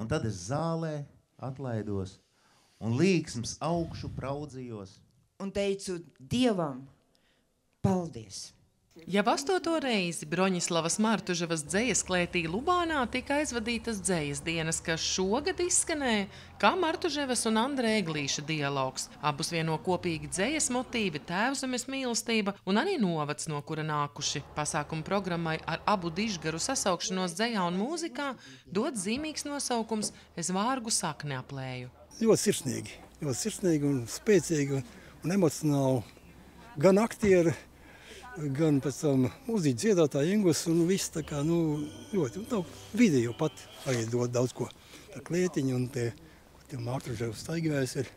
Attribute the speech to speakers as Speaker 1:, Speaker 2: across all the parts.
Speaker 1: un tad es zālē atlaidos un līksms augšu praudzījos.
Speaker 2: Un teicu Dievam, paldies!
Speaker 3: Jau 8. reizi Broņislavas Martuževas dzejas klētī Lubānā tika aizvadītas dzejas dienas, kas šogad izskanēja kā Martuževas un Andreja Eglīša dialogs. Abus vieno kopīgi dzejas motīvi, tēvzemes mīlestība un arī novads, no kura nākuši. Pasākuma programmai ar abu dižgaru sasaukšanos dzejā un mūzikā dod zīmīgs nosaukums Es vārgu sakni aplēju.
Speaker 4: Ļoti sirsnīgi un spēcīgi un emocionāli. Gan aktieri, gan pēc tam mūziķu dziedātāji Ingus un viss tā kā, ļoti. Un video pat arī dod daudz ko. Tā klētiņa un tie Martuževas staigājās ir,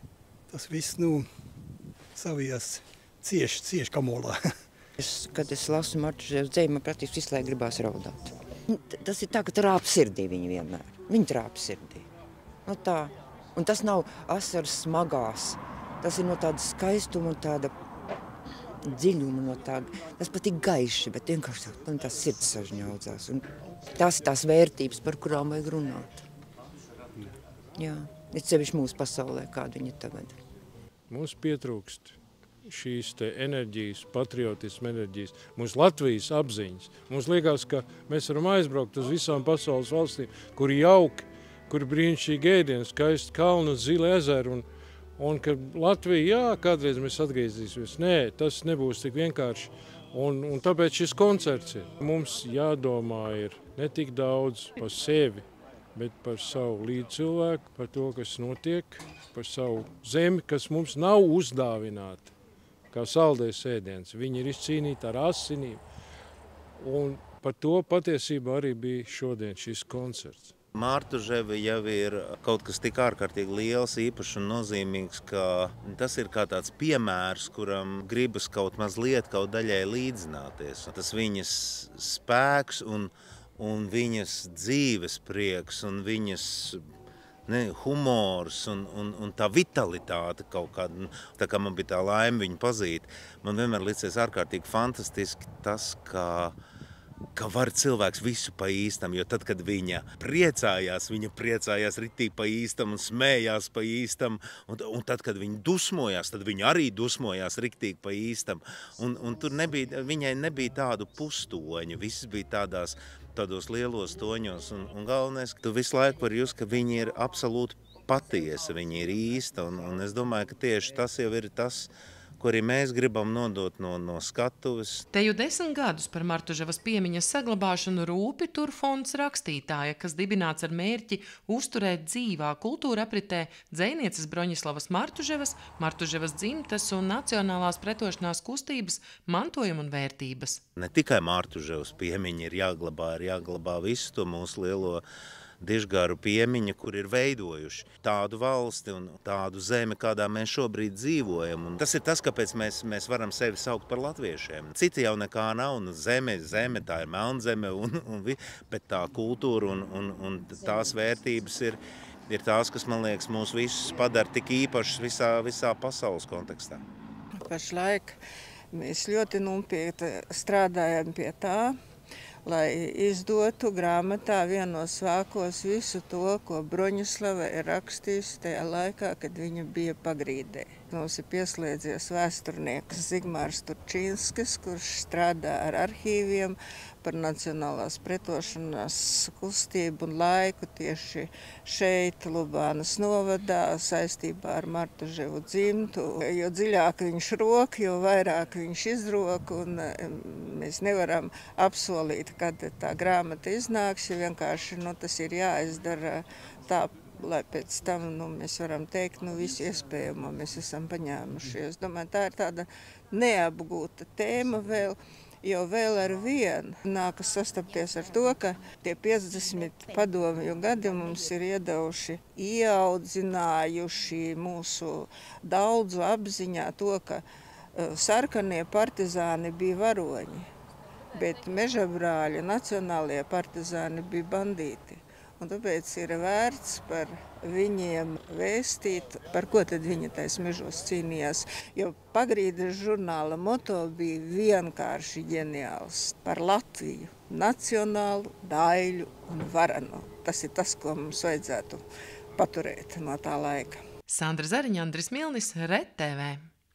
Speaker 4: tas viss, savijās cieši kamolā.
Speaker 2: Kad es lasu Martuževas dzeju, man praktiski visu laiku gribās raudāt. Tas ir tā, ka trāp sirdī viņi vienmēr. Viņi trāp sirdī. Tā. Un tas nav asaras smagās. Tas ir no tāda skaistuma un tāda dziļuma, no tāda. Tas pat ir gaiši, bet vienkārši man tās sirds sažņaudzās. Un tās ir tās vērtības, par kurām vajag runāt. Jā, ir sevišķi mūsu pasaulē, kāda viņa tagad.
Speaker 5: Mums pietrūkst šīs te enerģijas, patriotisma enerģijas, mums Latvijas apziņas. Mums liekas, ka mēs varam aizbraukt uz visām pasaules valstīm, kur jauki, kur brīnišķīgi ēdieni, skaisti kalni, zili ezeri un ka Latvija, jā, kādreiz mēs atgriezīsimies. Nē, tas nebūs tik vienkārši. Un tāpēc šis koncerts ir. Mums jādomā ir ne tik daudz par sevi, bet par savu līdzcilvēku, par to, kas notiek, par savu zemi, kas mums nav uzdāvināta, kā saldējs ēdiens. Viņi ir izcīnīti ar asinīm. Un par to patiesībā arī bija šodien šis koncerts.
Speaker 1: Martuževa jau ir kaut kas tik ārkārtīgi liels, īpašs un nozīmīgs, ka tas ir kā tāds piemērs, kuram gribas kaut mazliet, kaut daļai līdzināties. Tas viņas spēks un viņas dzīves prieks un viņas humors un tā vitalitāte kaut kāda. Tā kā man bija tā laime viņu pazīt, man vienmēr licies ārkārtīgi fantastiski tas, ka var cilvēks visu pa īstam, jo tad, kad viņa priecājās ritīgi pa īstam un smējās pa īstam, un tad, kad viņa dusmojās, tad viņa arī dusmojās ritīgi pa īstam. Un tur viņai nebija tādu pustoņu, viss bija tādos lielos toņos, un galvenais, ka tu visu laiku vari just, ka viņa ir absolūti patiesa, viņa ir īsta, un es domāju, ka tieši tas jau ir tas, ko arī mēs gribam nodot no skatuves.
Speaker 3: Te jau 10 gadus par Martuževas piemiņas saglabāšanu rūpi tur fonds Rakstītāja, kas dibināts ar mērķi uzturēt dzīvā kultūra apritē dzejnieces Broņislavas Martuževas dzimtes un nacionālās pretošanās kustības mantojumu un vērtības.
Speaker 1: Ne tikai Martuževas piemiņa ir jāglabā visu to mūsu lielo dižgaru piemiņa, kur ir veidojuši tādu valsti un tādu zemi, kādā mēs šobrīd dzīvojam. Un tas ir tas, kāpēc mēs varam sevi saukt par latviešiem. Citi jau nekā nav, un zeme, tā ir melnzeme, bet tā kultūra un tās vērtības ir tās, kas, man liekas, mūs visus padara tik īpašus visā pasaules kontekstā.
Speaker 6: Pašlaik mēs ļoti nopietni strādājam pie tā, lai izdotu grāmatā vienos vākos visu to, ko Broņislava ir rakstījusi tajā laikā, kad viņa bija pagrīdē. Mums ir pieslēdzies vēsturnieks Zigmārs Turčīnskis, kurš strādā ar arhīviem par nacionālās pretošanās kustību un laiku tieši šeit, Lubānas novadā, saistībā ar Martuževu dzimtu. Jo dziļāk viņš rok, jo vairāk viņš izrok, un mēs nevaram apsolīt, kad tā grāmata iznāks, jo vienkārši tas ir jāizdara tā, lai pēc tam mēs varam teikt, visu iespējamo mēs esam paņēmuši. Es domāju, tā ir tāda neapgūta tēma vēl, jo vēl ar vienu nākas sastapties ar to, ka tie 50 padomju gadi mums ir iedevuši, ieaudzinājuši mūsu daudzu apziņā to, ka sarkanie partizāni bija varoņi, bet mežabrāļi, nacionālie partizāni bija bandīti. Un tāpēc ir vērts par viņiem vēstīt, par ko tad viņi tais mežos cīnījās. Jo Pagrīdes žurnāla moto bija vienkārši ģeniāls par Latviju, nacionālu, daļu un varenu. Tas ir tas, ko mums vajadzētu paturēt no tā laika.
Speaker 3: Sandra Zariņa, Andris Milnis, RTV.